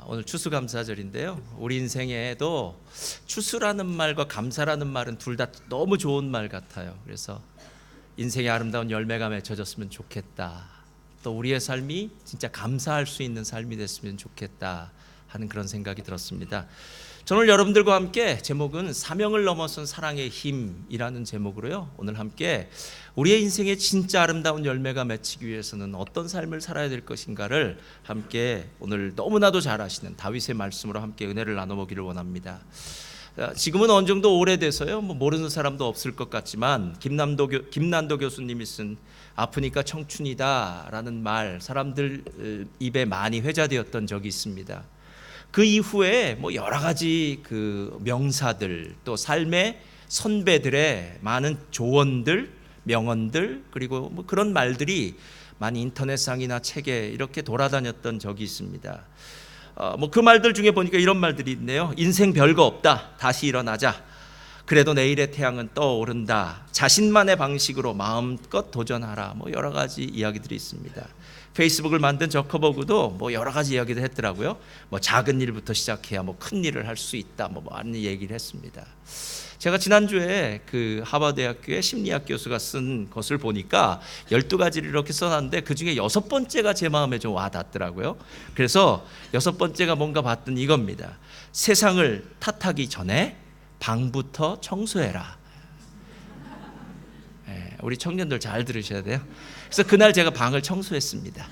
오늘 추수감사절인데요. 우리 인생에도 추수라는 말과 감사라는 말은 둘 다 너무 좋은 말 같아요. 그래서 인생의 아름다운 열매가 맺혀졌으면 좋겠다. 또 우리의 삶이 진짜 감사할 수 있는 삶이 됐으면 좋겠다 하는 그런 생각이 들었습니다. 저는 오늘 여러분들과 함께 제목은 사명을 넘어선 사랑의 힘이라는 제목으로요. 오늘 함께 우리의 인생에 진짜 아름다운 열매가 맺히기 위해서는 어떤 삶을 살아야 될 것인가를 함께 오늘 너무나도 잘 아시는 다윗의 말씀으로 함께 은혜를 나눠보기를 원합니다. 지금은 어느 정도 오래돼서요, 모르는 사람도 없을 것 같지만 김난도 교수님이 쓴 아프니까 청춘이다라는 말 사람들 입에 많이 회자되었던 적이 있습니다. 그 이후에 여러 가지 그 명사들 또 삶의 선배들의 많은 조언들, 명언들 그리고 그런 말들이 많이 인터넷상이나 책에 이렇게 돌아다녔던 적이 있습니다. 그 말들 중에 보니까 이런 말들이 있네요. 인생 별거 없다. 다시 일어나자. 그래도 내일의 태양은 떠오른다. 자신만의 방식으로 마음껏 도전하라. 여러 가지 이야기들이 있습니다. 페이스북을 만든 저커버그도 여러 가지 이야기를 했더라고요. 작은 일부터 시작해야 큰 일을 할 수 있다. 많은 얘기를 했습니다. 제가 지난주에 그 하버드대학교의 심리학 교수가 쓴 것을 보니까 12가지를 이렇게 써놨는데 그중에 6번째가 제 마음에 좀 와닿더라고요. 그래서 6번째가 뭔가 봤더니 이겁니다. 세상을 탓하기 전에 방부터 청소해라. 우리 청년들 잘 들으셔야 돼요. 그래서 그날 제가 방을 청소했습니다.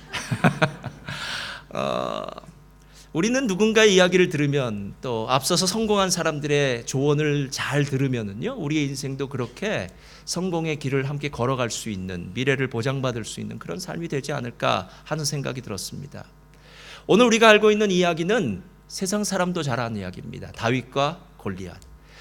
우리는 누군가의 이야기를 들으면 또 앞서서 성공한 사람들의 조언을 잘 들으면은요, 우리의 인생도 그렇게 성공의 길을 함께 걸어갈 수 있는, 미래를 보장받을 수 있는 그런 삶이 되지 않을까 하는 생각이 들었습니다. 오늘 우리가 알고 있는 이야기는 세상 사람도 잘 아는 이야기입니다. 다윗과 골리앗.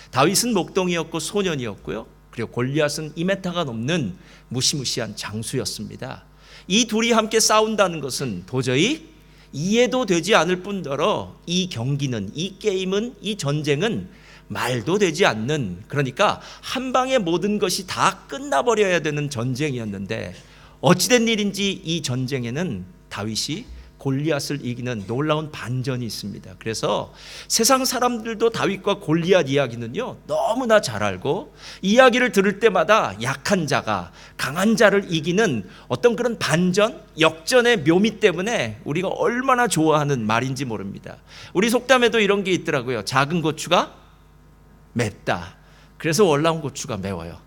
다윗은 목동이었고 소년이었고요. 그리고 골리앗은 2m가 넘는 무시무시한 장수였습니다. 이 둘이 함께 싸운다는 것은 도저히 이해도 되지 않을 뿐더러 이 경기는, 이 게임은, 이 전쟁은 말도 되지 않는, 그러니까 한 방에 모든 것이 다 끝나버려야 되는 전쟁이었는데 어찌된 일인지 이 전쟁에는 다윗이 골리앗을 이기는 놀라운 반전이 있습니다. 그래서 세상 사람들도 다윗과 골리앗 이야기는요, 너무나 잘 알고 이야기를 들을 때마다 약한 자가 강한 자를 이기는 어떤 그런 반전, 역전의 묘미 때문에 우리가 얼마나 좋아하는 말인지 모릅니다. 우리 속담에도 이런 게 있더라고요. 작은 고추가 맵다. 그래서 올라온 고추가 매워요.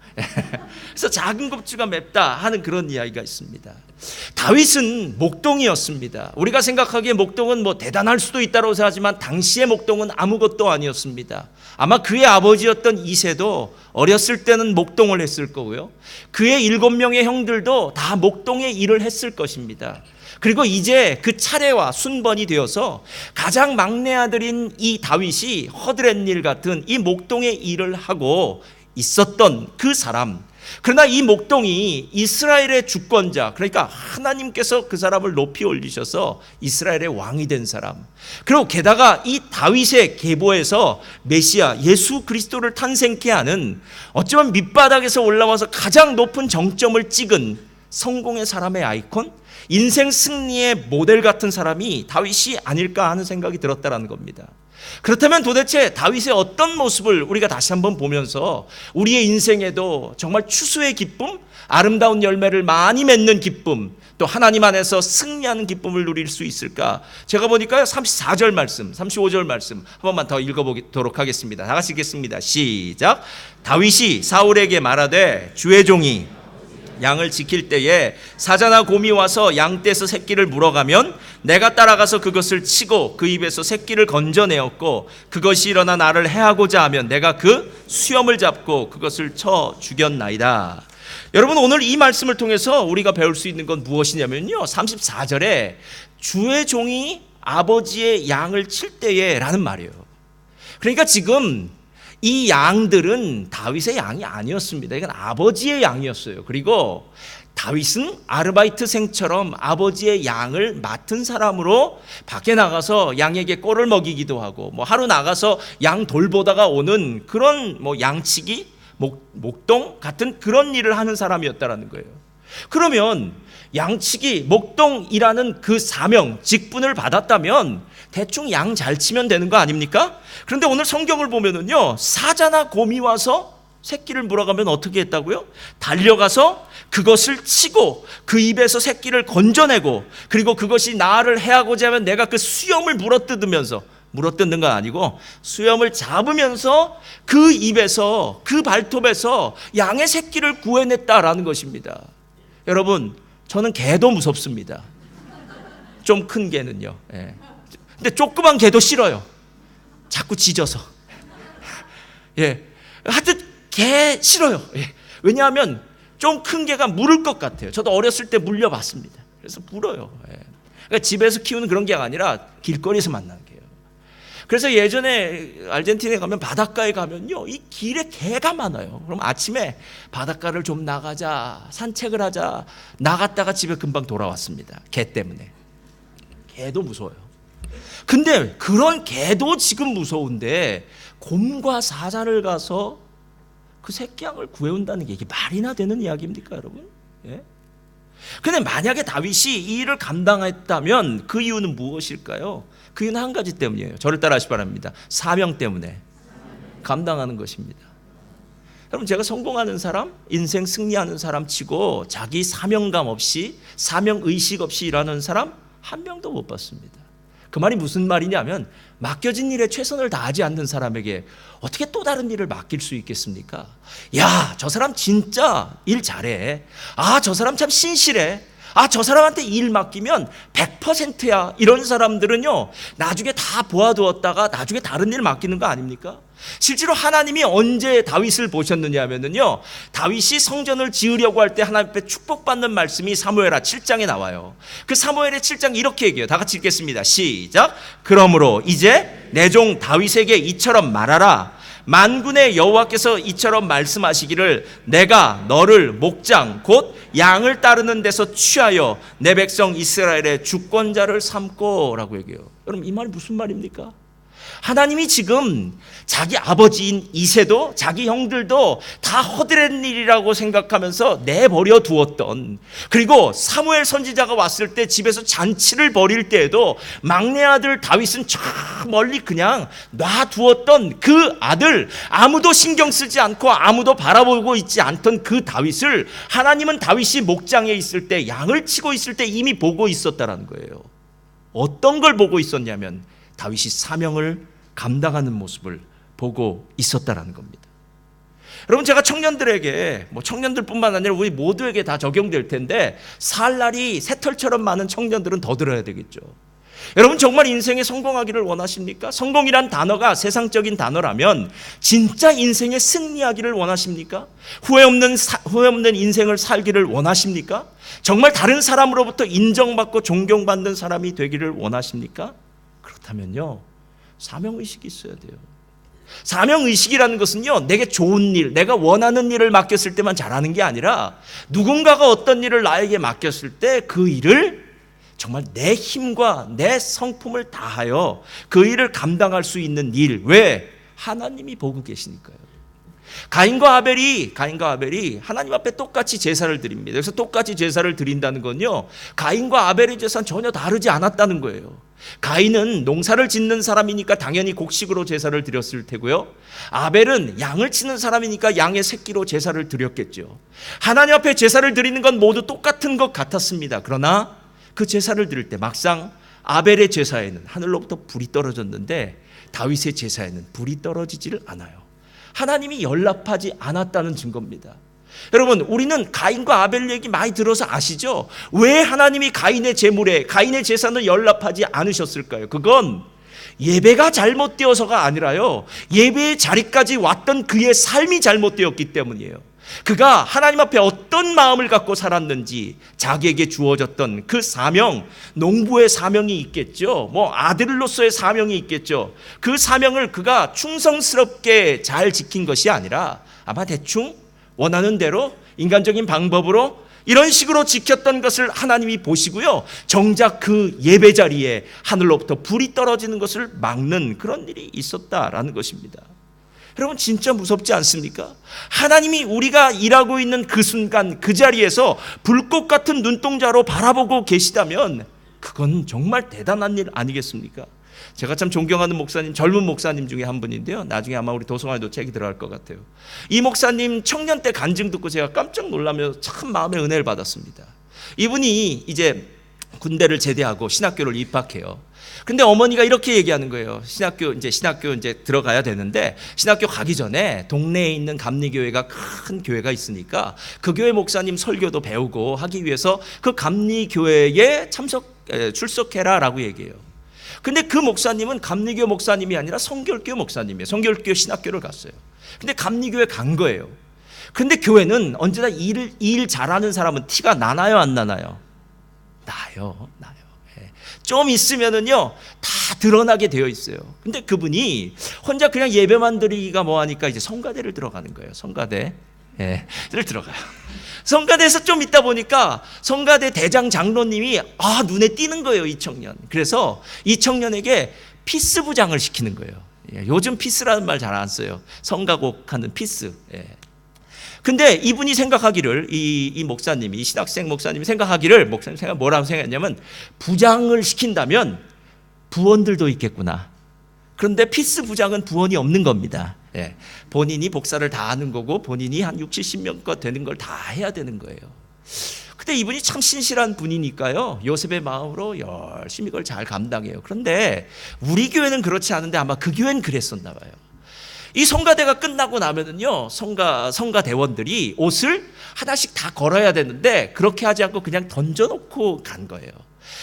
그래서 작은 고추가 맵다 하는 그런 이야기가 있습니다. 다윗은 목동이었습니다. 우리가 생각하기에 목동은 대단할 수도 있다고 생각하지만 당시의 목동은 아무것도 아니었습니다. 아마 그의 아버지였던 이새도 어렸을 때는 목동을 했을 거고요. 그의 7명의 형들도 다 목동의 일을 했을 것입니다. 그리고 이제 그 차례와 순번이 되어서 가장 막내 아들인 이 다윗이 허드렛일 같은 이 목동의 일을 하고 있었던 그 사람. 그러나 이 목동이 이스라엘의 주권자, 그러니까 하나님께서 그 사람을 높이 올리셔서 이스라엘의 왕이 된 사람, 그리고 게다가 이 다윗의 계보에서 메시아 예수 그리스도를 탄생케 하는, 어쩌면 밑바닥에서 올라와서 가장 높은 정점을 찍은 성공의 사람의 아이콘, 인생 승리의 모델 같은 사람이 다윗이 아닐까 하는 생각이 들었다는 겁니다. 그렇다면 도대체 다윗의 어떤 모습을 우리가 다시 한번 보면서 우리의 인생에도 정말 추수의 기쁨, 아름다운 열매를 많이 맺는 기쁨, 또 하나님 안에서 승리하는 기쁨을 누릴 수 있을까? 제가 보니까요, 34절 말씀, 35절 말씀 한 번만 더 읽어보도록 하겠습니다. 다 같이 읽겠습니다. 시작. 다윗이 사울에게 말하되 주의 종이 양을 지킬 때에 사자나 곰이 와서 양떼에서 새끼를 물어가면 내가 따라가서 그것을 치고 그 입에서 새끼를 건져내었고 그것이 일어나 나를 해하고자 하면 내가 그 수염을 잡고 그것을 쳐 죽였나이다. 여러분, 오늘 이 말씀을 통해서 우리가 배울 수 있는 건 무엇이냐면요, 34절에 주의 종이 아버지의 양을 칠 때에 라는 말이에요. 그러니까 지금 이 양들은 다윗의 양이 아니었습니다. 이건 아버지의 양이었어요. 그리고 다윗은 아르바이트생처럼 아버지의 양을 맡은 사람으로 밖에 나가서 양에게 꼴을 먹이기도 하고 하루 나가서 양 돌보다가 오는 그런 양치기, 목동 같은 그런 일을 하는 사람이었다라는 거예요. 그러면 양치기, 목동이라는 그 사명, 직분을 받았다면 대충 양 잘 치면 되는 거 아닙니까? 그런데 오늘 성경을 보면은요, 사자나 곰이 와서 새끼를 물어가면 어떻게 했다고요? 달려가서 그것을 치고 그 입에서 새끼를 건져내고, 그리고 그것이 나를 해하고자 하면 내가 그 수염을 물어뜯는 건 아니고 수염을 잡으면서 그 입에서, 그 발톱에서 양의 새끼를 구해냈다라는 것입니다. 여러분, 저는 개도 무섭습니다. 좀 큰 개는요. 예. 근데 조그만 개도 싫어요. 자꾸 짖어서. 예. 하여튼 개 싫어요. 예. 왜냐하면 좀 큰 개가 물을 것 같아요. 저도 어렸을 때 물려봤습니다. 그래서 물어요. 예. 그러니까 집에서 키우는 그런 개가 아니라 길거리에서 만나는 개예요. 그래서 예전에 아르헨티나에 가면, 바닷가에 가면요, 이 길에 개가 많아요. 그럼 아침에 바닷가를 좀 나가자, 산책을 하자, 나갔다가 집에 금방 돌아왔습니다. 개 때문에. 개도 무서워요. 근데 그런 개도 지금 무서운데 곰과 사자를 가서 그 새끼 양을 구해온다는 게 이게 말이나 되는 이야기입니까, 여러분? 예? 근데 만약에 다윗이 이 일을 감당했다면 그 이유는 무엇일까요? 그 이유는 한 가지 때문이에요. 저를 따라하시기 바랍니다. 사명 때문에 감당하는 것입니다. 여러분, 제가 성공하는 사람, 인생 승리하는 사람 치고 자기 사명감 없이, 사명의식 없이 일하는 사람 한 명도 못 봤습니다. 그 말이 무슨 말이냐면, 맡겨진 일에 최선을 다하지 않는 사람에게 어떻게 또 다른 일을 맡길 수 있겠습니까? 야, 저 사람 진짜 일 잘해. 아, 저 사람 참 신실해. 아, 저 사람한테 일 맡기면 100%야. 이런 사람들은요, 나중에 다 보아두었다가 나중에 다른 일 맡기는 거 아닙니까? 실제로 하나님이 언제 다윗을 보셨느냐 하면요, 다윗이 성전을 지으려고 할 때 하나님 앞에 축복받는 말씀이 사무엘하 7장에 나와요. 그 사무엘의 7장 이렇게 얘기해요. 다 같이 읽겠습니다. 시작. 그러므로 이제 내 종 다윗에게 이처럼 말하라. 만군의 여호와께서 이처럼 말씀하시기를, 내가 너를 목장 곧 양을 따르는 데서 취하여 내 백성 이스라엘의 주권자를 삼고, 라고 얘기해요. 여러분, 이 말이 무슨 말입니까? 하나님이 지금 자기 아버지인 이새도, 자기 형들도 다 허드렛 일이라고 생각하면서 내버려 두었던, 그리고 사무엘 선지자가 왔을 때 집에서 잔치를 벌일 때에도 막내 아들 다윗은 저 멀리 그냥 놔두었던 그 아들, 아무도 신경 쓰지 않고 아무도 바라보고 있지 않던 그 다윗을 하나님은 다윗이 목장에 있을 때, 양을 치고 있을 때 이미 보고 있었다라는 거예요. 어떤 걸 보고 있었냐면 다윗이 사명을 감당하는 모습을 보고 있었다라는 겁니다. 여러분, 제가 청년들에게, 청년들뿐만 아니라 우리 모두에게 다 적용될 텐데, 살 날이 새털처럼 많은 청년들은 더 들어야 되겠죠. 여러분, 정말 인생에 성공하기를 원하십니까? 성공이란 단어가 세상적인 단어라면 진짜 인생에 승리하기를 원하십니까? 후회 없는 인생을 살기를 원하십니까? 정말 다른 사람으로부터 인정받고 존경받는 사람이 되기를 원하십니까? 그렇다면요, 사명의식이 있어야 돼요. 사명의식이라는 것은요, 내게 좋은 일, 내가 원하는 일을 맡겼을 때만 잘하는 게 아니라, 누군가가 어떤 일을 나에게 맡겼을 때 그 일을 정말 내 힘과 내 성품을 다하여 그 일을 감당할 수 있는 일. 왜? 하나님이 보고 계시니까요. 가인과 아벨이 하나님 앞에 똑같이 제사를 드립니다. 그래서 똑같이 제사를 드린다는 건요, 가인과 아벨의 제사는 전혀 다르지 않았다는 거예요. 가인은 농사를 짓는 사람이니까 당연히 곡식으로 제사를 드렸을 테고요, 아벨은 양을 치는 사람이니까 양의 새끼로 제사를 드렸겠죠. 하나님 앞에 제사를 드리는 건 모두 똑같은 것 같았습니다. 그러나 그 제사를 드릴 때 막상 아벨의 제사에는 하늘로부터 불이 떨어졌는데 다윗의 제사에는 불이 떨어지지를 않아요. 하나님이 연락하지 않았다는 증거입니다. 여러분, 우리는 가인과 아벨 얘기 많이 들어서 아시죠? 왜 하나님이 가인의 제물에, 가인의 제사는 연락하지 않으셨을까요? 그건 예배가 잘못되어서가 아니라요, 예배의 자리까지 왔던 그의 삶이 잘못되었기 때문이에요. 그가 하나님 앞에 어떤 마음을 갖고 살았는지, 자기에게 주어졌던 그 사명, 농부의 사명이 있겠죠. 아들로서의 사명이 있겠죠. 그 사명을 그가 충성스럽게 잘 지킨 것이 아니라 아마 대충 원하는 대로 인간적인 방법으로 이런 식으로 지켰던 것을 하나님이 보시고요, 정작 그 예배 자리에 하늘로부터 불이 떨어지는 것을 막는 그런 일이 있었다라는 것입니다. 여러분 진짜 무섭지 않습니까? 하나님이 우리가 일하고 있는 그 순간 그 자리에서 불꽃 같은 눈동자로 바라보고 계시다면 그건 정말 대단한 일 아니겠습니까? 제가 참 존경하는 목사님, 젊은 목사님 중에 한 분인데요. 나중에 아마 우리 도서관에도 책이 들어갈 것 같아요. 이 목사님 청년 때 간증 듣고 제가 깜짝 놀라며 참 마음의 은혜를 받았습니다. 이분이 이제 군대를 제대하고 신학교를 입학해요. 근데 어머니가 이렇게 얘기하는 거예요. 신학교 이제 들어가야 되는데 신학교 가기 전에 동네에 있는 감리교회가 큰 교회가 있으니까 그 교회 목사님 설교도 배우고 하기 위해서 그 감리교회에 출석해라라고 얘기해요. 근데 그 목사님은 감리교 목사님이 아니라 성결교 목사님이에요. 성결교 신학교를 갔어요. 근데 감리교회 간 거예요. 근데 교회는 언제나 일 잘하는 사람은 티가 나나요, 안 나나요? 나요. 좀 있으면은요 다 드러나게 되어 있어요. 근데 그분이 혼자 그냥 예배만 드리기가 뭐하니까 이제 성가대를 들어가는 거예요. 성가대를 들어가요. 성가대에서 좀 있다 보니까 성가대 대장 장로님이 눈에 띄는 거예요, 이 청년. 그래서 이 청년에게 피스 부장을 시키는 거예요. 요즘 피스라는 말 잘 안 써요. 성가곡하는 피스. 근데 이분이 생각하기를 이 목사님이, 이 신학생 목사님이 생각하기를, 목사님 뭐라고 생각했냐면 부장을 시킨다면 부원들도 있겠구나. 그런데 피스 부장은 부원이 없는 겁니다. 본인이 복사를 다 하는 거고 본인이 한 60, 70명껏 되는 걸 다 해야 되는 거예요. 근데 이분이 참 신실한 분이니까요, 요셉의 마음으로 열심히 그걸 잘 감당해요. 그런데 우리 교회는 그렇지 않은데 아마 그 교회는 그랬었나 봐요. 이 성가대가 끝나고 나면은요, 성가대원들이 옷을 하나씩 다 걸어야 되는데 그렇게 하지 않고 그냥 던져놓고 간 거예요.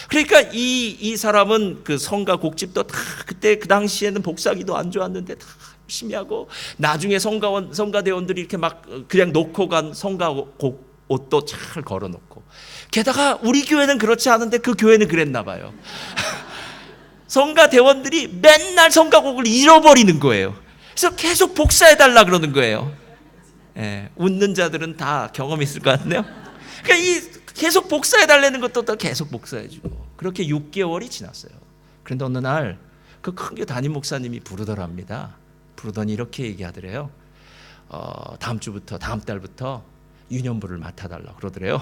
그러니까 이 사람은 그 성가 곡집도 다 그때 그 당시에는 복사기도 안 좋았는데 다 열심히 하고, 나중에 성가대원들이 이렇게 막 그냥 놓고 간 성가곡 옷도 잘 걸어놓고, 게다가 우리 교회는 그렇지 않은데 그 교회는 그랬나 봐요. 성가대원들이 맨날 성가곡을 잃어버리는 거예요. 그래서 계속 복사해달라 그러는 거예요. 웃는 자들은 다 경험이 있을 것 같네요. 그러니까 계속 복사해달라는 것도 또 계속 복사해주고, 그렇게 6개월이 지났어요. 그런데 어느 날 그 큰 교회 담임 목사님이 부르더랍니다. 부르더니 이렇게 얘기하더래요. 다음 달부터 유년부를 맡아달라 그러더래요.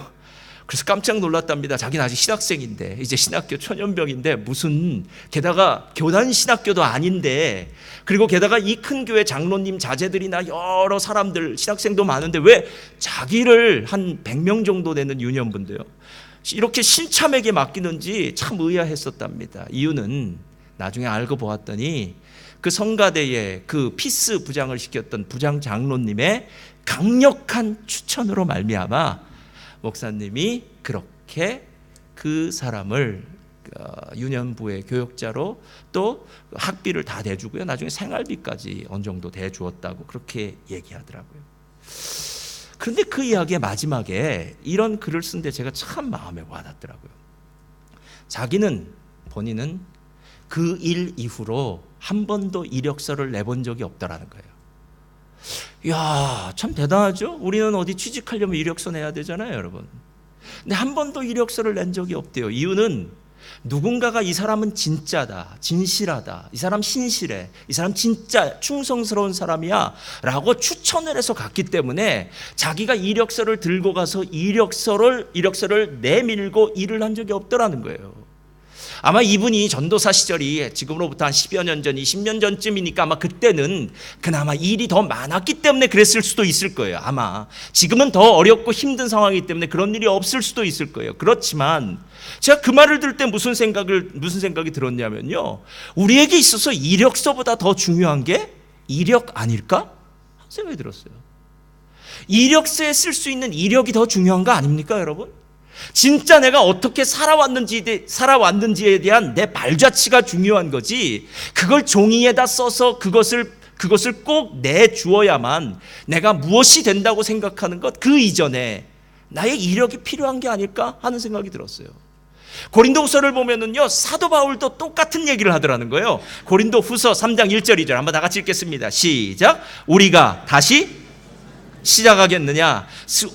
그래서 깜짝 놀랐답니다. 자기는 아직 신학생인데, 이제 신학교 초년병인데, 무슨, 게다가 교단 신학교도 아닌데, 그리고 게다가 이 큰 교회 장로님 자제들이나 여러 사람들, 신학생도 많은데 왜 자기를 한 100명 정도 되는 유년부인데요, 이렇게 신참에게 맡기는지 참 의아했었답니다. 이유는 나중에 알고 보았더니 그 성가대에 그 피스 부장을 시켰던 부장 장로님의 강력한 추천으로 말미암아 목사님이 그렇게 그 사람을 유년부의 교역자로, 또 학비를 다 대주고요, 나중에 생활비까지 어느 정도 대주었다고 그렇게 얘기하더라고요. 그런데 그 이야기의 마지막에 이런 글을 쓴데 제가 참 마음에 와닿더라고요. 본인은 그 일 이후로 한 번도 이력서를 내본 적이 없다라는 거예요. 이야, 참 대단하죠? 우리는 어디 취직하려면 이력서 내야 되잖아요, 여러분. 근데 한 번도 이력서를 낸 적이 없대요. 이유는 누군가가 이 사람은 진짜다, 진실하다, 이 사람 신실해, 이 사람 진짜 충성스러운 사람이야 라고 추천을 해서 갔기 때문에 자기가 이력서를 들고 가서 이력서를 내밀고 일을 한 적이 없더라는 거예요. 아마 이분이 전도사 시절이 지금으로부터 한 10여 년 전, 20년 전쯤이니까 아마 그때는 그나마 일이 더 많았기 때문에 그랬을 수도 있을 거예요. 아마 지금은 더 어렵고 힘든 상황이기 때문에 그런 일이 없을 수도 있을 거예요. 그렇지만 제가 그 말을 들을 때 무슨 생각이 들었냐면요, 우리에게 있어서 이력서보다 더 중요한 게 이력 아닐까? 하는 생각이 들었어요. 이력서에 쓸 수 있는 이력이 더 중요한 거 아닙니까, 여러분? 진짜 내가 어떻게 살아왔는지에 대한 내 발자취가 중요한 거지, 그걸 종이에다 써서 그것을 꼭 내주어야만 내가 무엇이 된다고 생각하는 것, 그 이전에 나의 이력이 필요한 게 아닐까 하는 생각이 들었어요. 고린도후서를 보면은요, 사도 바울도 똑같은 얘기를 하더라는 거예요. 고린도후서 3장 1절 2절 한번 다 같이 읽겠습니다. 시작. 우리가 다시 시작하겠느냐?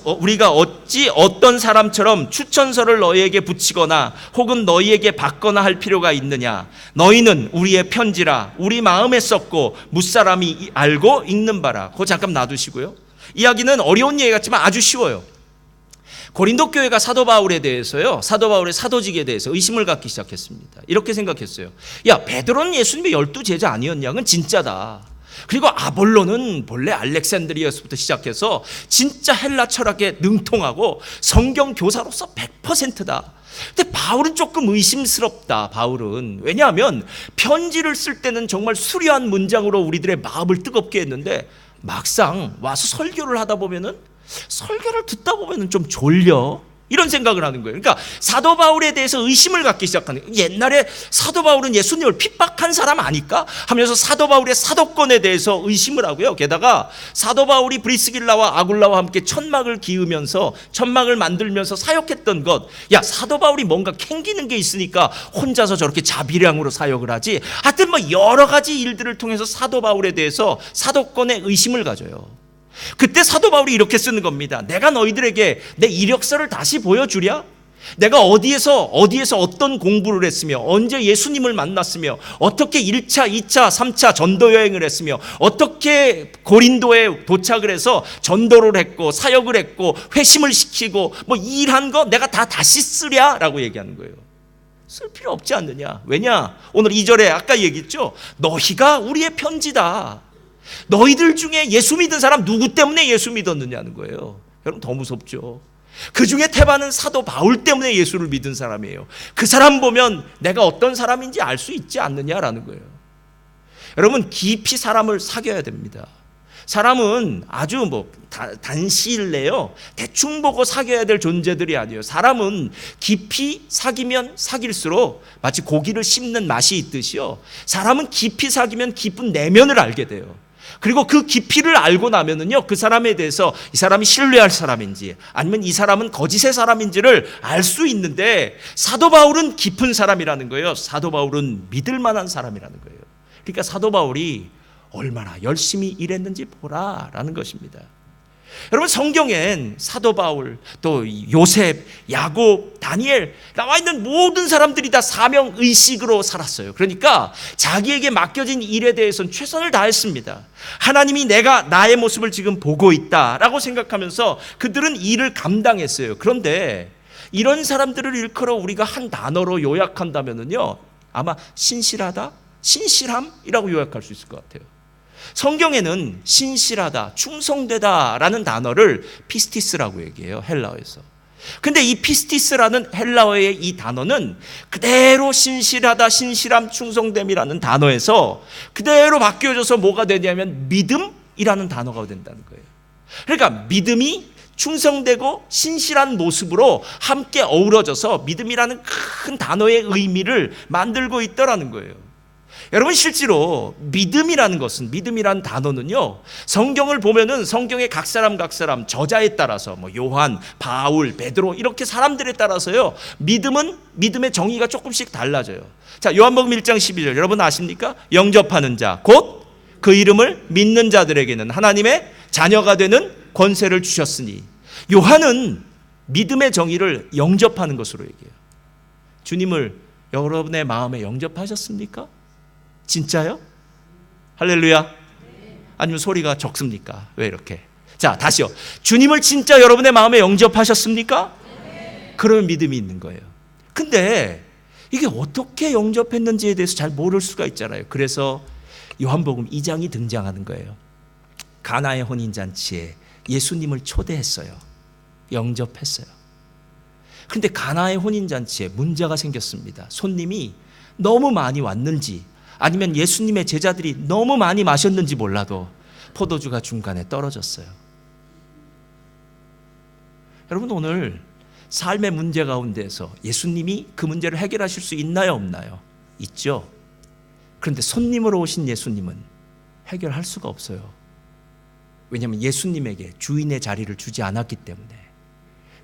우리가 어찌 어떤 사람처럼 추천서를 너희에게 붙이거나 혹은 너희에게 받거나 할 필요가 있느냐? 너희는 우리의 편지라 우리 마음에 썼고 무사람이 알고 읽는 바라. 그거 잠깐 놔두시고요. 이야기는 어려운 얘기 같지만 아주 쉬워요. 고린도 교회가 사도 바울에 대해서요, 사도 바울의 사도직에 대해서 의심을 갖기 시작했습니다. 이렇게 생각했어요. 야, 베드로는 예수님의 12제자 아니었냐? 그건 진짜다. 그리고 아볼로는 본래 알렉산드리아서부터 시작해서 진짜 헬라 철학에 능통하고 성경 교사로서 100%다. 근데 바울은 조금 의심스럽다. 바울은 왜냐하면 편지를 쓸 때는 정말 수려한 문장으로 우리들의 마음을 뜨겁게 했는데 막상 와서 설교를 하다 보면은 설교를 듣다 보면은 좀 졸려. 이런 생각을 하는 거예요. 그러니까 사도 바울에 대해서 의심을 갖기 시작하는 거예요. 옛날에 사도 바울은 예수님을 핍박한 사람 아닐까 하면서 사도 바울의 사도권에 대해서 의심을 하고요. 게다가 사도 바울이 브리스길라와 아굴라와 함께 천막을 기으면서 천막을 만들면서 사역했던 것, 야, 사도 바울이 뭔가 캥기는 게 있으니까 혼자서 저렇게 자비량으로 사역을 하지. 하여튼 뭐 여러 가지 일들을 통해서 사도 바울에 대해서 사도권에 의심을 가져요. 그때 사도 바울이 이렇게 쓰는 겁니다. 내가 너희들에게 내 이력서를 다시 보여주랴? 내가 어디에서 어떤 공부를 했으며 언제 예수님을 만났으며 어떻게 1차, 2차, 3차 전도 여행을 했으며 어떻게 고린도에 도착을 해서 전도를 했고 사역을 했고 회심을 시키고 뭐 일한 거 내가 다 다시 쓰랴라고 얘기하는 거예요. 쓸 필요 없지 않느냐? 왜냐? 오늘 2절에 아까 얘기했죠. 너희가 우리의 편지다. 너희들 중에 예수 믿은 사람 누구 때문에 예수 믿었느냐는 거예요. 여러분 더 무섭죠. 그 중에 태반은 사도 바울 때문에 예수를 믿은 사람이에요. 그 사람 보면 내가 어떤 사람인지 알 수 있지 않느냐라는 거예요. 여러분 깊이 사람을 사귀어야 됩니다. 사람은 아주 단시일내요 대충 보고 사귀어야 될 존재들이 아니에요. 사람은 깊이 사귀면 사귈수록 마치 고기를 씹는 맛이 있듯이요, 사람은 깊이 사귀면 깊은 내면을 알게 돼요. 그리고 그 깊이를 알고 나면은요, 그 사람에 대해서 이 사람이 신뢰할 사람인지 아니면 이 사람은 거짓의 사람인지를 알 수 있는데, 사도 바울은 깊은 사람이라는 거예요. 사도 바울은 믿을 만한 사람이라는 거예요. 그러니까 사도 바울이 얼마나 열심히 일했는지 보라라는 것입니다. 여러분 성경엔 사도 바울, 또 요셉, 야곱, 다니엘 나와 있는 모든 사람들이 다 사명의식으로 살았어요. 그러니까 자기에게 맡겨진 일에 대해서는 최선을 다했습니다. 하나님이 내가 나의 모습을 지금 보고 있다라고 생각하면서 그들은 일을 감당했어요. 그런데 이런 사람들을 일컬어 우리가 한 단어로 요약한다면요, 아마 신실하다, 신실함이라고 요약할 수 있을 것 같아요. 성경에는 신실하다, 충성되다라는 단어를 피스티스라고 얘기해요, 헬라어에서. 근데 이 피스티스라는 헬라어의 이 단어는 그대로 신실하다, 신실함, 충성됨이라는 단어에서 그대로 바뀌어져서 뭐가 되냐면 믿음이라는 단어가 된다는 거예요. 그러니까 믿음이 충성되고 신실한 모습으로 함께 어우러져서 믿음이라는 큰 단어의 의미를 만들고 있더라는 거예요. 여러분 실제로 믿음이라는 것은, 믿음이라는 단어는요, 성경을 보면은 성경의 각 사람 저자에 따라서 요한, 바울, 베드로 이렇게 사람들에 따라서요, 믿음은 믿음의 정의가 조금씩 달라져요. 자, 요한복음 1장 12절 여러분 아십니까? 영접하는 자 곧 그 이름을 믿는 자들에게는 하나님의 자녀가 되는 권세를 주셨으니. 요한은 믿음의 정의를 영접하는 것으로 얘기해요. 주님을 여러분의 마음에 영접하셨습니까? 진짜요? 할렐루야. 아니면 소리가 적습니까? 왜 이렇게? 자, 다시요. 주님을 진짜 여러분의 마음에 영접하셨습니까? 그러면 믿음이 있는 거예요. 근데 이게 어떻게 영접했는지에 대해서 잘 모를 수가 있잖아요. 그래서 요한복음 2장이 등장하는 거예요. 가나의 혼인잔치에 예수님을 초대했어요. 영접했어요. 그런데 가나의 혼인잔치에 문제가 생겼습니다. 손님이 너무 많이 왔는지 아니면 예수님의 제자들이 너무 많이 마셨는지 몰라도 포도주가 중간에 떨어졌어요. 여러분 오늘 삶의 문제 가운데서 예수님이 그 문제를 해결하실 수 있나요, 없나요? 있죠. 그런데 손님으로 오신 예수님은 해결할 수가 없어요. 왜냐하면 예수님에게 주인의 자리를 주지 않았기 때문에.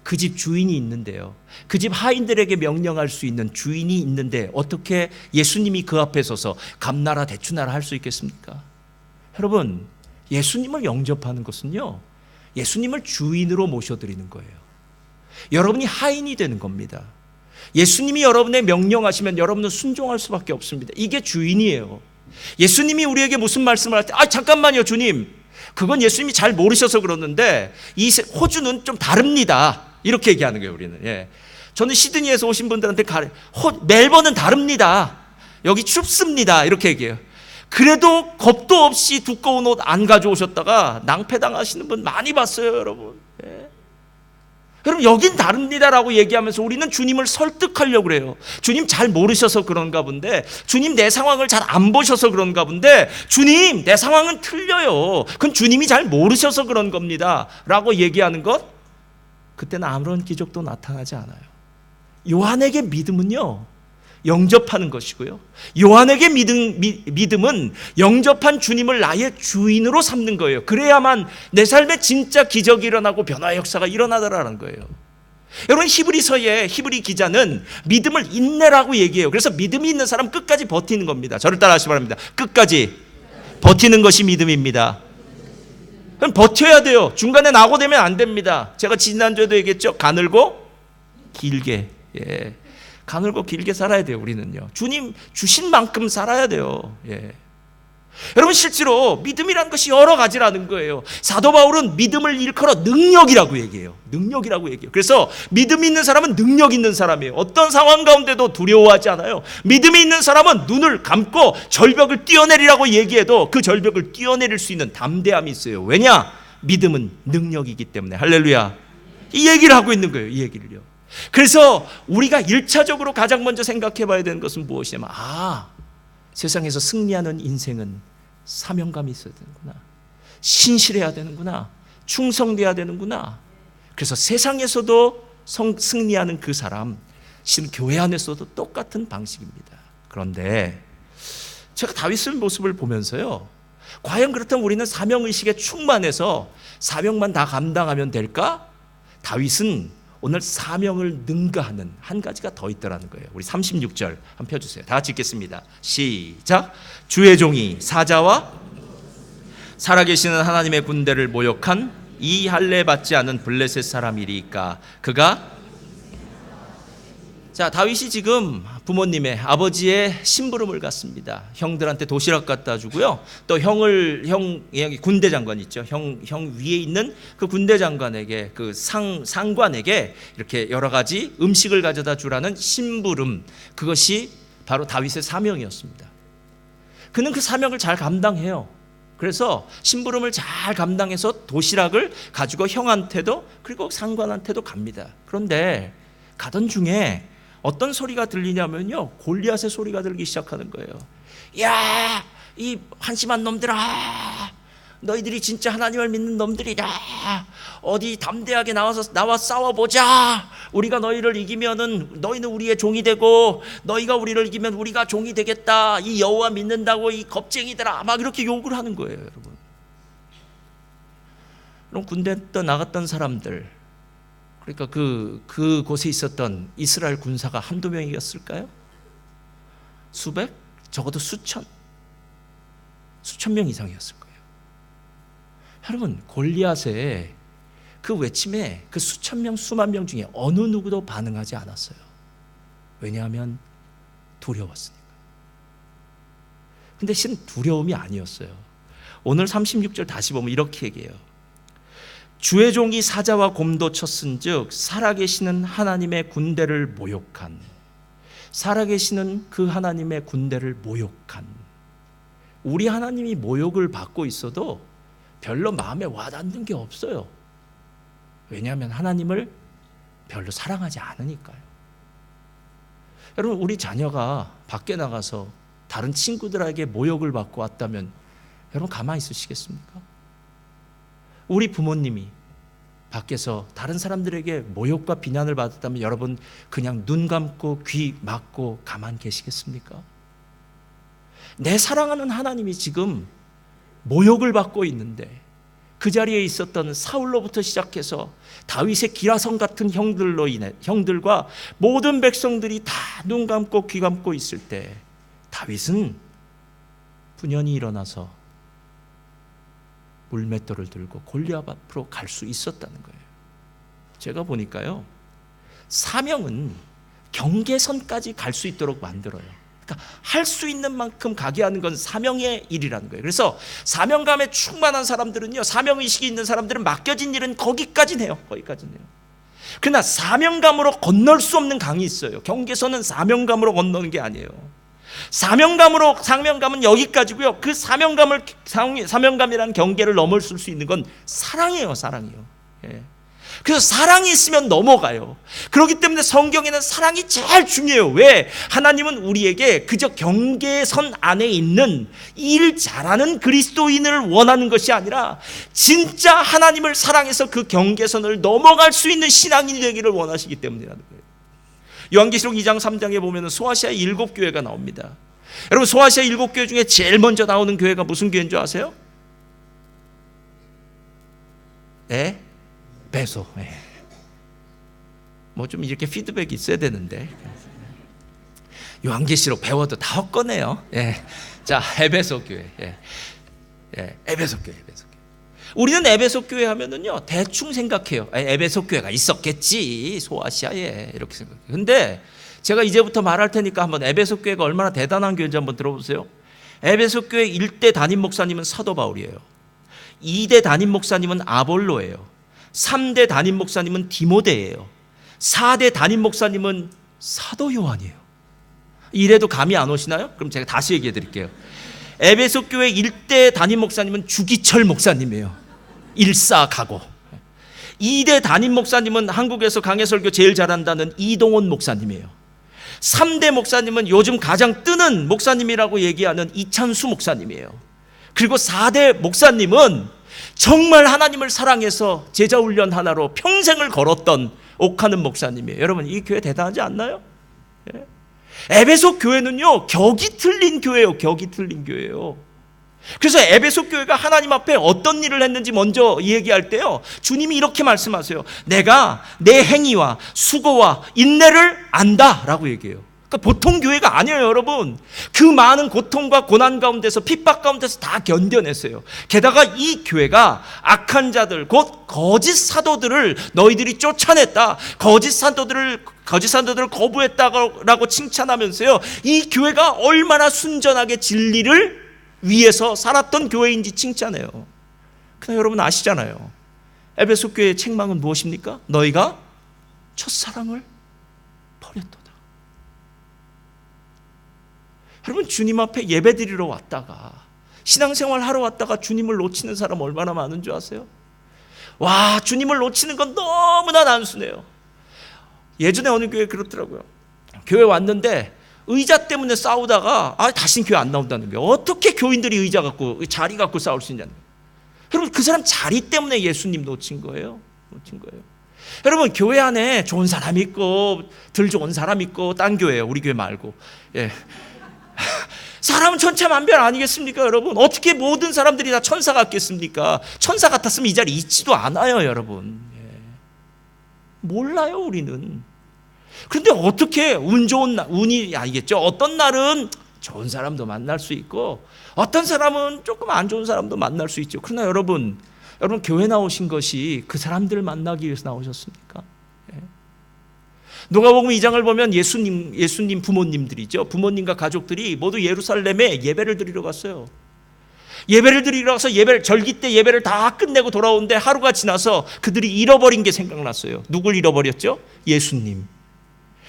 그 집 주인이 있는데요, 그 집 하인들에게 명령할 수 있는 주인이 있는데 어떻게 예수님이 그 앞에 서서 감나라 대추나라 할 수 있겠습니까? 여러분 예수님을 영접하는 것은요, 예수님을 주인으로 모셔드리는 거예요. 여러분이 하인이 되는 겁니다. 예수님이 여러분의 명령하시면 여러분은 순종할 수밖에 없습니다. 이게 주인이에요. 예수님이 우리에게 무슨 말씀을 할 때 잠깐만요 주님, 그건 예수님이 잘 모르셔서 그러는데 이 호주는 좀 다릅니다, 이렇게 얘기하는 거예요. 우리는 저는 시드니에서 오신 분들한테 멜번은 다릅니다, 여기 춥습니다, 이렇게 얘기해요. 그래도 겁도 없이 두꺼운 옷 안 가져오셨다가 낭패당하시는 분 많이 봤어요, 여러분. 여러분, 여긴 다릅니다라고 얘기하면서 우리는 주님을 설득하려고 그래요. 주님 잘 모르셔서 그런가 본데, 주님 내 상황을 잘 안 보셔서 그런가 본데, 주님 내 상황은 틀려요, 그건 주님이 잘 모르셔서 그런 겁니다 라고 얘기하는 것, 그때는 아무런 기적도 나타나지 않아요. 요한에게 믿음은요, 영접하는 것이고요, 요한에게 믿음은 영접한 주님을 나의 주인으로 삼는 거예요. 그래야만 내 삶에 진짜 기적이 일어나고 변화의 역사가 일어나더라는 거예요. 여러분, 히브리서의 히브리 기자는 믿음을 인내라고 얘기해요. 그래서 믿음이 있는 사람 끝까지 버티는 겁니다. 저를 따라하시기 바랍니다. 끝까지 버티는 것이 믿음입니다. 그럼 버텨야 돼요. 중간에 낙오되면 안 됩니다. 제가 지난주에도 얘기했죠. 가늘고 길게, 가늘고 길게 살아야 돼요. 우리는요, 주님 주신 만큼 살아야 돼요. 여러분, 실제로 믿음이라는 것이 여러 가지라는 거예요. 사도 바울은 믿음을 일컬어 능력이라고 얘기해요. 능력이라고 얘기해요. 그래서 믿음이 있는 사람은 능력 있는 사람이에요. 어떤 상황 가운데도 두려워하지 않아요. 믿음이 있는 사람은 눈을 감고 절벽을 뛰어내리라고 얘기해도 그 절벽을 뛰어내릴 수 있는 담대함이 있어요. 왜냐? 믿음은 능력이기 때문에. 할렐루야. 이 얘기를 하고 있는 거예요. 이 얘기를요. 그래서 우리가 1차적으로 가장 먼저 생각해 봐야 되는 것은 무엇이냐면, 세상에서 승리하는 인생은 사명감이 있어야 되는구나, 신실해야 되는구나, 충성돼야 되는구나. 그래서 세상에서도 승리하는 그 사람, 교회 안에서도 똑같은 방식입니다. 그런데 제가 다윗의 모습을 보면서요, 과연 그렇다면 우리는 사명의식에 충만해서 사명만 다 감당하면 될까? 다윗은 오늘 사명을 능가하는 한 가지가 더 있더라는 거예요. 우리 36절 한번 펴주세요. 다 같이 읽겠습니다. 시작. 주의 종이 사자와 살아계시는 하나님의 군대를 모욕한 이 할례 받지 않은 블레셋 사람이리까 그가. 자, 다윗이 지금 부모님의, 아버지의 심부름을 갔습니다. 형들한테 도시락 갖다 주고요, 또 군대 장관 있죠, 형 위에 있는 그 군대 장관에게, 그 상관에게 이렇게 여러 가지 음식을 가져다 주라는 심부름, 그것이 바로 다윗의 사명이었습니다. 그는 그 사명을 잘 감당해요. 그래서 심부름을 잘 감당해서 도시락을 가지고 형한테도 그리고 상관한테도 갑니다. 그런데 가던 중에 어떤 소리가 들리냐면요, 골리앗의 소리가 들리기 시작하는 거예요. 야, 이 한심한 놈들아, 너희들이 진짜 하나님을 믿는 놈들이다. 어디 담대하게 나와 싸워보자. 우리가 너희를 이기면은 너희는 우리의 종이 되고, 너희가 우리를 이기면 우리가 종이 되겠다. 이 여호와 믿는다고 이 겁쟁이들아, 막 이렇게 욕을 하는 거예요, 여러분. 그럼 군대 나갔던 사람들, 그러니까 그곳에 있었던 이스라엘 군사가 한두 명이었을까요? 수백? 적어도 수천 명 이상이었을 거예요. 여러분, 골리앗의 그 외침에 그 수천 명, 수만 명 중에 어느 누구도 반응하지 않았어요. 왜냐하면 두려웠으니까. 근데 실은 두려움이 아니었어요. 오늘 36절 다시 보면 이렇게 얘기해요. 주의 종이 사자와 곰도 쳤은즉 살아계시는 하나님의 군대를 모욕한, 살아계시는 그 하나님의 군대를 모욕한. 우리 하나님이 모욕을 받고 있어도 별로 마음에 와닿는 게 없어요. 왜냐하면 하나님을 별로 사랑하지 않으니까요. 여러분, 우리 자녀가 밖에 나가서 다른 친구들에게 모욕을 받고 왔다면 여러분 가만히 있으시겠습니까? 우리 부모님이 밖에서 다른 사람들에게 모욕과 비난을 받았다면 여러분 그냥 눈 감고 귀 막고 가만 계시겠습니까? 내 사랑하는 하나님이 지금 모욕을 받고 있는데, 그 자리에 있었던 사울로부터 시작해서 다윗의 기라성 같은 형들과 모든 백성들이 다 눈 감고 귀 감고 있을 때 다윗은 분연히 일어나서 물맷돌을 들고 골리앗 앞으로 갈 수 있었다는 거예요. 제가 보니까요, 사명은 경계선까지 갈 수 있도록 만들어요. 그러니까 할 수 있는 만큼 가게 하는 건 사명의 일이라는 거예요. 그래서 사명감에 충만한 사람들은요, 사명의식이 있는 사람들은 맡겨진 일은 거기까지 해요. 거기까지는 해요. 그러나 사명감으로 건널 수 없는 강이 있어요. 경계선은 사명감으로 건너는 게 아니에요. 사명감은 여기까지고요. 그 사명감이라는 경계를 넘어설 수 있는 건 사랑이에요. 사랑이요. 예. 그래서 사랑이 있으면 넘어가요. 그렇기 때문에 성경에는 사랑이 제일 중요해요. 왜? 하나님은 우리에게 그저 경계선 안에 있는 일 잘하는 그리스도인을 원하는 것이 아니라 진짜 하나님을 사랑해서 그 경계선을 넘어갈 수 있는 신앙인이 되기를 원하시기 때문이라는 거예요. 요한계시록 2장 3장에 보면 소아시아의 7교회가 나옵니다. 여러분, 소아시아 7교회 중에 제일 먼저 나오는 교회가 무슨 교회인 줄 아세요? 네? 에베소. 뭐 좀 이렇게 피드백이 있어야 되는데 요한계시록 배워도 다 헛거네요. 자, 에베소 교회. 에베소 교회. 우리는 에베소 교회 하면은요, 대충 생각해요. 에베소 교회가 있었겠지, 소아시아에, 이렇게 생각해요. 근데 제가 이제부터 말할 테니까 한번 에베소 교회가 얼마나 대단한 교회인지 한번 들어보세요. 에베소 교회 1대 담임 목사님은 사도 바울이에요. 2대 담임 목사님은 아볼로예요. 3대 담임 목사님은 디모데예요. 4대 담임 목사님은 사도 요한이에요. 이래도 감이 안 오시나요? 그럼 제가 다시 얘기해 드릴게요. 에베소 교회 1대 담임 목사님은 주기철 목사님이에요. 일사가고. 2대 담임 목사님은 한국에서 강해설교 제일 잘한다는 이동원 목사님이에요. 3대 목사님은 요즘 가장 뜨는 목사님이라고 얘기하는 이찬수 목사님이에요. 그리고 4대 목사님은 정말 하나님을 사랑해서 제자훈련 하나로 평생을 걸었던 옥하는 목사님이에요. 여러분, 이 교회 대단하지 않나요? 에베소 교회는요, 격이 틀린 교회예요. 격이 틀린 교회예요. 그래서 에베소 교회가 하나님 앞에 어떤 일을 했는지 먼저 얘기할 때요, 주님이 이렇게 말씀하세요. 내가 내 행위와 수고와 인내를 안다라고 얘기해요. 그러니까 보통 교회가 아니에요, 여러분. 그 많은 고통과 고난 가운데서, 핍박 가운데서 다 견뎌냈어요. 게다가 이 교회가 악한 자들, 곧 거짓 사도들을 너희들이 쫓아냈다, 거짓 사도들을 거부했다라고 칭찬하면서요, 이 교회가 얼마나 순전하게 진리를 위해서 살았던 교회인지 칭찬해요. 그러나 여러분 아시잖아요. 에베소 교회의 책망은 무엇입니까? 너희가 첫사랑을 버렸도다. 여러분, 주님 앞에 예배드리러 왔다가, 신앙생활 하러 왔다가 주님을 놓치는 사람 얼마나 많은 줄 아세요? 와, 주님을 놓치는 건 너무나 단순해요. 예전에 어느 교회 그렇더라고요. 교회 왔는데 의자 때문에 싸우다가 다시는 교회 안 나온다는 거예요. 어떻게 교인들이 의자 갖고, 자리 갖고 싸울 수 있냐는 거예요. 여러분, 그 사람 자리 때문에 예수님 놓친 거예요. 여러분, 교회 안에 좋은 사람 있고 덜 좋은 사람 있고, 딴 교회예요. 우리 교회 말고. 사람은 천차만별 아니겠습니까, 여러분? 어떻게 모든 사람들이 다 천사 같겠습니까? 천사 같았으면 이 자리에 있지도 않아요, 여러분. 몰라요, 우리는. 그런데 어떻게 운이 아니겠죠? 어떤 날은 좋은 사람도 만날 수 있고, 어떤 사람은 조금 안 좋은 사람도 만날 수 있죠. 그러나 여러분 교회 나오신 것이 그 사람들을 만나기 위해서 나오셨습니까? 누가복음 2장을 보면 예수님 부모님들이죠. 부모님과 가족들이 모두 예루살렘에 예배를 드리러 갔어요. 예배를 드리러 가서 절기 때 예배를 다 끝내고 돌아오는데 하루가 지나서 그들이 잃어버린 게 생각났어요. 누굴 잃어버렸죠? 예수님.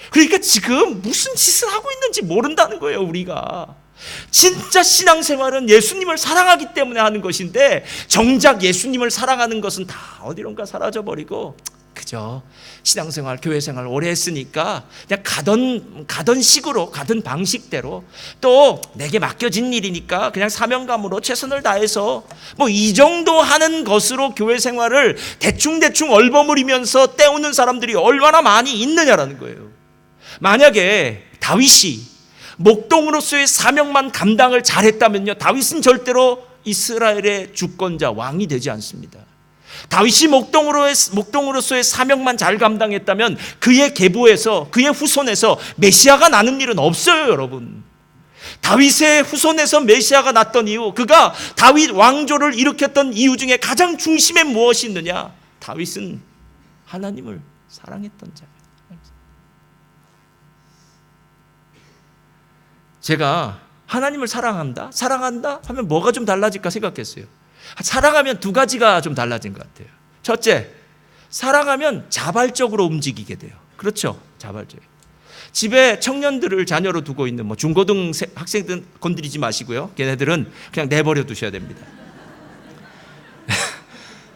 그러니까 지금 무슨 짓을 하고 있는지 모른다는 거예요, 우리가. 진짜 신앙생활은 예수님을 사랑하기 때문에 하는 것인데, 정작 예수님을 사랑하는 것은 다 어디론가 사라져버리고, 그죠? 신앙생활, 교회생활 오래 했으니까 그냥 가던 식으로, 가던 방식대로, 또 내게 맡겨진 일이니까 그냥 사명감으로 최선을 다해서 뭐 이 정도 하는 것으로 교회생활을 대충 얼버무리면서 때우는 사람들이 얼마나 많이 있느냐라는 거예요. 만약에 다윗이 목동으로서의 사명만 감당을 잘했다면요, 다윗은 절대로 이스라엘의 주권자, 왕이 되지 않습니다. 다윗이 목동으로서의 사명만 잘 감당했다면 그의 계보에서, 그의 후손에서 메시아가 나는 일은 없어요, 여러분. 다윗의 후손에서 메시아가 났던 이유, 그가 다윗 왕조를 일으켰던 이유 중에 가장 중심에 무엇이 있느냐? 다윗은 하나님을 사랑했던 자예요. 제가 하나님을 사랑한다 하면 뭐가 좀 달라질까 생각했어요. 사랑하면 두 가지가 좀 달라진 것 같아요. 첫째, 사랑하면 자발적으로 움직이게 돼요. 그렇죠? 자발적으로. 집에 청년들을 자녀로 두고 있는 중고등 학생들 건드리지 마시고요. 걔네들은 그냥 내버려 두셔야 됩니다.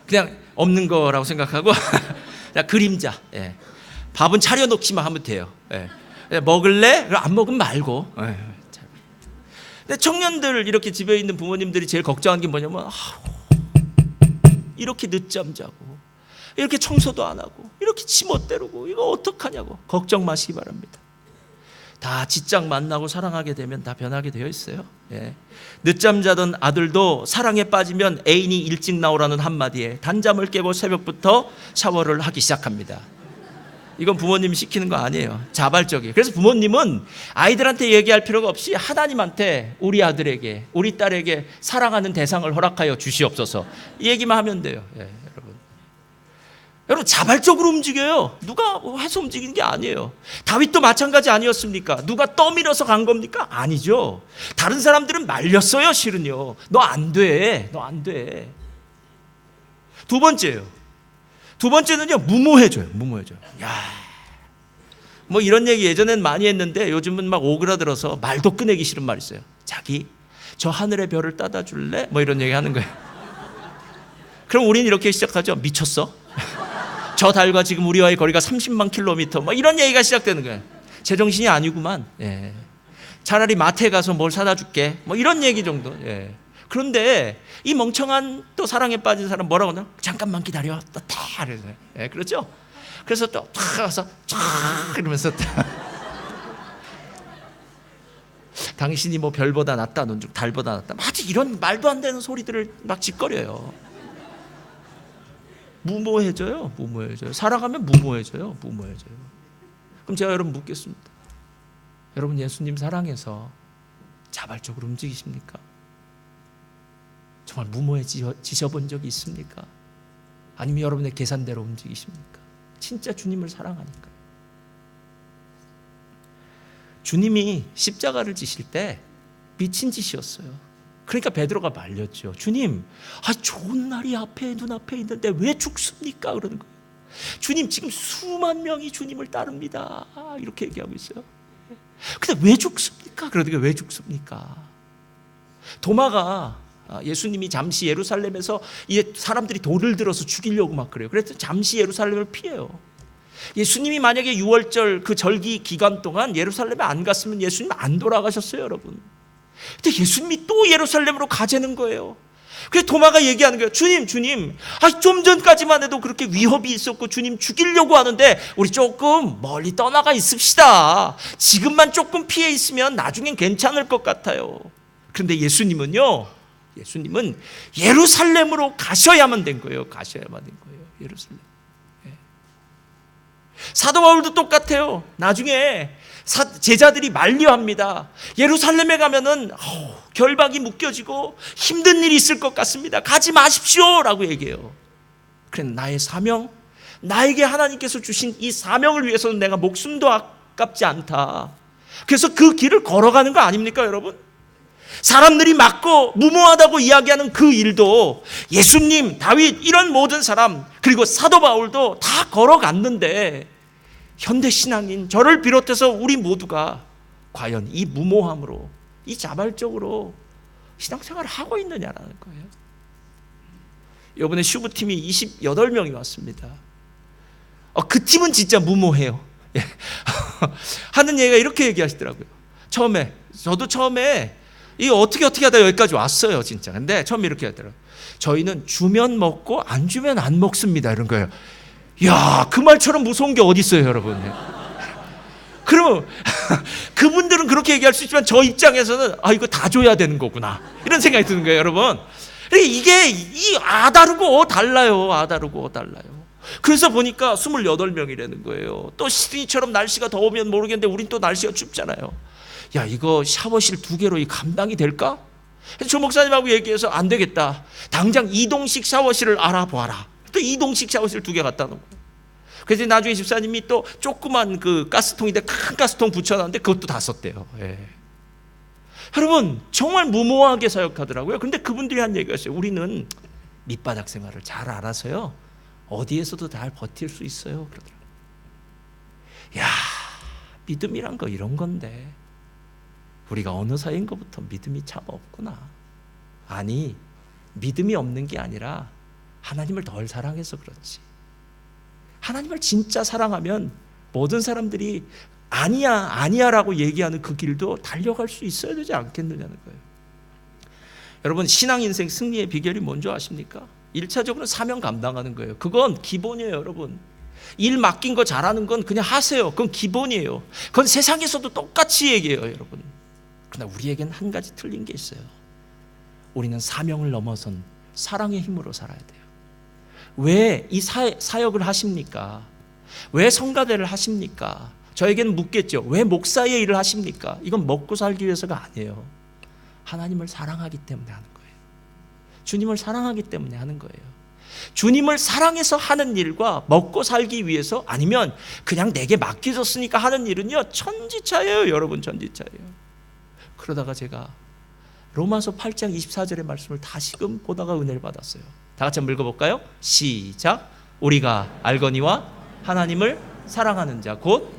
그냥 없는 거라고 생각하고 그냥 그림자. 예. 밥은 차려놓기만 하면 돼요. 예. 먹을래? 안 먹으면 말고. 예. 근데 청년들 이렇게 집에 있는 부모님들이 제일 걱정하는 게 뭐냐면 이렇게 늦잠 자고 이렇게 청소도 안 하고 이렇게 지못 때르고 이거 어떡하냐고 걱정 마시기 바랍니다. 다 직장 만나고 사랑하게 되면 다 변하게 되어 있어요. 예. 늦잠 자던 아들도 사랑에 빠지면 애인이 일찍 나오라는 한마디에 단잠을 깨고 새벽부터 샤워를 하기 시작합니다. 이건 부모님이 시키는 거 아니에요. 자발적이에요. 그래서 부모님은 아이들한테 얘기할 필요가 없이 하나님한테 우리 아들에게 우리 딸에게 사랑하는 대상을 허락하여 주시옵소서 이 얘기만 하면 돼요. 예, 여러분 자발적으로 움직여요. 누가 해서 움직이는 게 아니에요. 다윗도 마찬가지 아니었습니까? 누가 떠밀어서 간 겁니까? 아니죠. 다른 사람들은 말렸어요. 실은요. 너 안 돼. 너 안 돼. 두 번째는요, 무모해져요. 야, 이런 얘기 예전엔 많이 했는데 요즘은 막 오그라들어서 말도 꺼내기 싫은 말 있어요. 자기, 저 하늘의 별을 따다 줄래? 이런 얘기 하는 거예요. 그럼 우리는 이렇게 시작하죠. 미쳤어? 저 달과 지금 우리와의 거리가 30만 킬로미터. 이런 얘기가 시작되는 거예요. 제정신이 아니구만. 예. 차라리 마트에 가서 뭘 사다 줄게. 이런 얘기 정도. 예. 그런데 이 멍청한 또 사랑에 빠진 사람 뭐라고 하나? 잠깐만 기다려. 또 타. 예, 그렇죠? 그래서 또 탁 가서 쫙 이러면서 당신이 별보다 낫다, 달보다 낫다. 아주 이런 말도 안 되는 소리들을 막 짓거려요. 무모해져요. 살아가면 무모해져요. 그럼 제가 여러분 묻겠습니다. 여러분 예수님 사랑해서 자발적으로 움직이십니까? 정말 무모해지셔 본 적이 있습니까? 아니면 여러분의 계산대로 움직이십니까? 진짜 주님을 사랑하니까요. 주님이 십자가를 지실 때 미친 짓이었어요. 그러니까 베드로가 말렸죠. 주님, 좋은 날이 눈앞에 있는데 왜 죽습니까? 그러는 거예요. 주님, 지금 수만 명이 주님을 따릅니다. 이렇게 얘기하고 있어요. 근데 왜 죽습니까? 그러니까 왜 죽습니까? 도마가 예수님이 잠시 예루살렘에서 사람들이 돌을 들어서 죽이려고 막 그래요. 그래서 잠시 예루살렘을 피해요. 예수님이 만약에 6월절 그 절기 기간 동안 예루살렘에 안 갔으면 예수님 안 돌아가셨어요, 여러분. 근데 예수님이 또 예루살렘으로 가자는 거예요. 그래서 도마가 얘기하는 거예요. 주님, 좀 전까지만 해도 그렇게 위협이 있었고 주님 죽이려고 하는데 우리 조금 멀리 떠나가 있읍시다. 지금만 조금 피해 있으면 나중엔 괜찮을 것 같아요. 그런데 예수님은 예루살렘으로 가셔야만 된 거예요. 예루살렘. 사도 바울도 똑같아요. 나중에 제자들이 만류합니다. 예루살렘에 가면은 결박이 묶여지고 힘든 일이 있을 것 같습니다. 가지 마십시오 라고 얘기해요. 그래, 나의 사명, 나에게 하나님께서 주신 이 사명을 위해서는 내가 목숨도 아깝지 않다. 그래서 그 길을 걸어가는 거 아닙니까, 여러분? 사람들이 막고 무모하다고 이야기하는 그 일도 예수님, 다윗 이런 모든 사람 그리고 사도 바울도 다 걸어갔는데 현대신앙인 저를 비롯해서 우리 모두가 과연 이 무모함으로 이 자발적으로 신앙생활을 하고 있느냐라는 거예요. 이번에 슈브팀이 28명이 왔습니다. 그 팀은 진짜 무모해요. 하는 얘기가 이렇게 얘기하시더라고요. 저도 처음에 이거 어떻게 하다 여기까지 왔어요, 진짜. 근데 처음에 이렇게 하더라고요. 저희는 주면 먹고 안 주면 안 먹습니다. 이런 거예요. 야, 그 말처럼 무서운 게 어디 있어요, 여러분. 그럼 그분들은 그렇게 얘기할 수 있지만 저 입장에서는 이거 다 줘야 되는 거구나. 이런 생각이 드는 거예요, 여러분. 이게 다르고 달라요. 그래서 보니까 28명이라는 거예요. 또 시드니처럼 날씨가 더우면 모르겠는데 우린 또 날씨가 춥잖아요. 야, 이거 샤워실 2개로 감당이 될까? 조 목사님하고 얘기해서 안 되겠다. 당장 이동식 샤워실을 알아보아라. 또 이동식 샤워실 2개 갖다 놓고. 그래서 나중에 집사님이 또 조그만 그 가스통인데 큰 가스통 붙여놨는데 그것도 다 썼대요. 예. 여러분 정말 무모하게 사역하더라고요. 근데 그분들이 한 얘기가 있어요. 우리는 밑바닥 생활을 잘 알아서요 어디에서도 잘 버틸 수 있어요. 그러더라고요. 야, 믿음이란 거 이런 건데 우리가 어느 사이인 것부터 믿음이 참 없구나. 아니, 믿음이 없는 게 아니라 하나님을 덜 사랑해서 그렇지. 하나님을 진짜 사랑하면 모든 사람들이 아니야 라고 얘기하는 그 길도 달려갈 수 있어야 되지 않겠느냐는 거예요. 여러분 신앙 인생 승리의 비결이 뭔지 아십니까? 1차적으로 사명 감당하는 거예요. 그건 기본이에요. 여러분 일 맡긴 거 잘하는 건 그냥 하세요. 그건 기본이에요. 그건 세상에서도 똑같이 얘기해요. 여러분 그러나 우리에겐 한 가지 틀린 게 있어요. 우리는 사명을 넘어선 사랑의 힘으로 살아야 돼요. 왜 이 사역을 하십니까? 왜 성가대를 하십니까? 저에게는 묻겠죠. 왜 목사의 일을 하십니까? 이건 먹고 살기 위해서가 아니에요. 하나님을 사랑하기 때문에 하는 거예요. 주님을 사랑하기 때문에 하는 거예요. 주님을 사랑해서 하는 일과 먹고 살기 위해서 아니면 그냥 내게 맡겨졌으니까 하는 일은요 천지차예요. 여러분 천지차예요. 그러다가 제가 로마서 8장 24절의 말씀을 다시금 보다가 은혜를 받았어요. 다 같이 한번 읽어볼까요? 시작. 우리가 알거니와 하나님을 사랑하는 자 곧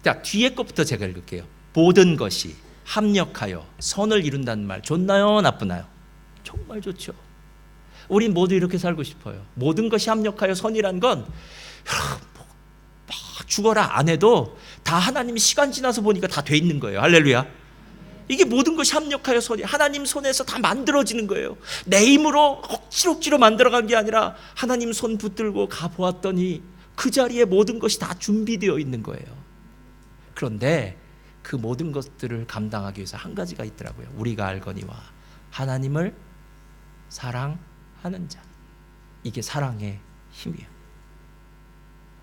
자, 뒤에 것부터 제가 읽을게요. 모든 것이 합력하여 선을 이룬다는 말 좋나요? 나쁘나요? 정말 좋죠. 우린 모두 이렇게 살고 싶어요. 모든 것이 합력하여 선이란 건 막 죽어라 안 해도 다 하나님이 시간 지나서 보니까 다 돼 있는 거예요. 할렐루야. 이게 모든 것이 합력하여 선이 하나님 손에서 다 만들어지는 거예요. 내 힘으로 억지로 만들어간 게 아니라 하나님 손 붙들고 가보았더니 그 자리에 모든 것이 다 준비되어 있는 거예요. 그런데 그 모든 것들을 감당하기 위해서 한 가지가 있더라고요. 우리가 알거니와 하나님을 사랑하는 자. 이게 사랑의 힘이에요.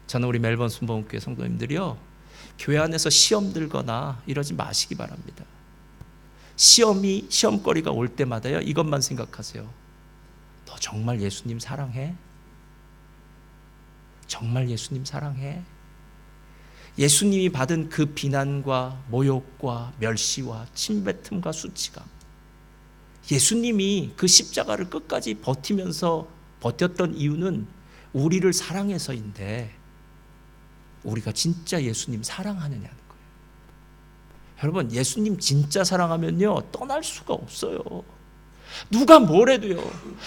저는 우리 멜번 순복음교회 성도님들이요 교회 안에서 시험 들거나 이러지 마시기 바랍니다. 시험거리가 올 때마다요 이것만 생각하세요. 너 정말 예수님 사랑해? 정말 예수님 사랑해? 예수님이 받은 그 비난과 모욕과 멸시와 침뱉음과 수치감, 예수님이 그 십자가를 끝까지 버텼던 이유는 우리를 사랑해서인데 우리가 진짜 예수님 사랑하느냐는 거예요. 여러분 예수님 진짜 사랑하면요 떠날 수가 없어요. 누가 뭐래도요.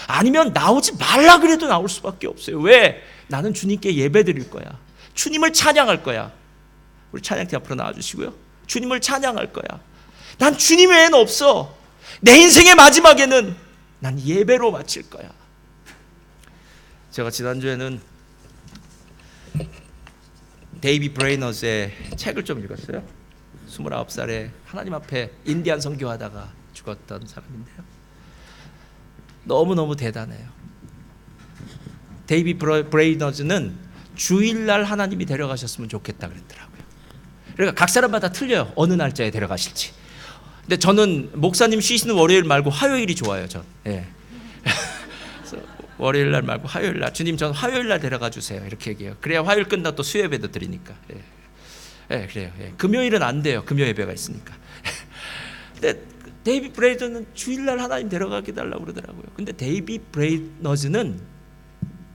아니면 나오지 말라 그래도 나올 수밖에 없어요. 왜? 나는 주님께 예배 드릴 거야. 주님을 찬양할 거야. 우리 찬양팀 앞으로 나와주시고요. 주님을 찬양할 거야. 난 주님 외에는 없어. 내 인생의 마지막에는 난 예배로 마칠 거야. 제가 지난주에는 데이비 브레이너즈의 책을 좀 읽었어요. 29살에 하나님 앞에 인디안 선교하다가 죽었던 사람인데요. 너무너무 대단해요. 데이비 브레이너즈는 주일날 하나님이 데려가셨으면 좋겠다 그랬더라고요. 그러니까 각 사람마다 틀려요. 어느 날짜에 데려가실지. 근데 저는 목사님 쉬시는 월요일 말고 화요일이 좋아요. 전. 예. 월요일 날 말고 화요일 날. 주님 전 화요일 날 데려가 주세요. 이렇게 얘기해요. 그래야 화요일 끝나 또 수요 예배도 드리니까. 예. 예, 그래요. 예. 금요일은 안 돼요. 금요 예배가 있으니까. 근데 데이비 브레이너즈는 주일 날 하나님 데려가게 달라고 그러더라고요. 근데 데이비 브레이너즈는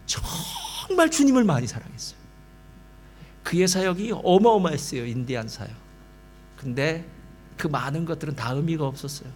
정말 주님을 많이 사랑했어요. 그의 사역이 어마어마했어요. 인디안 사역. 근데 그 많은 것들은 다 의미가 없었어요.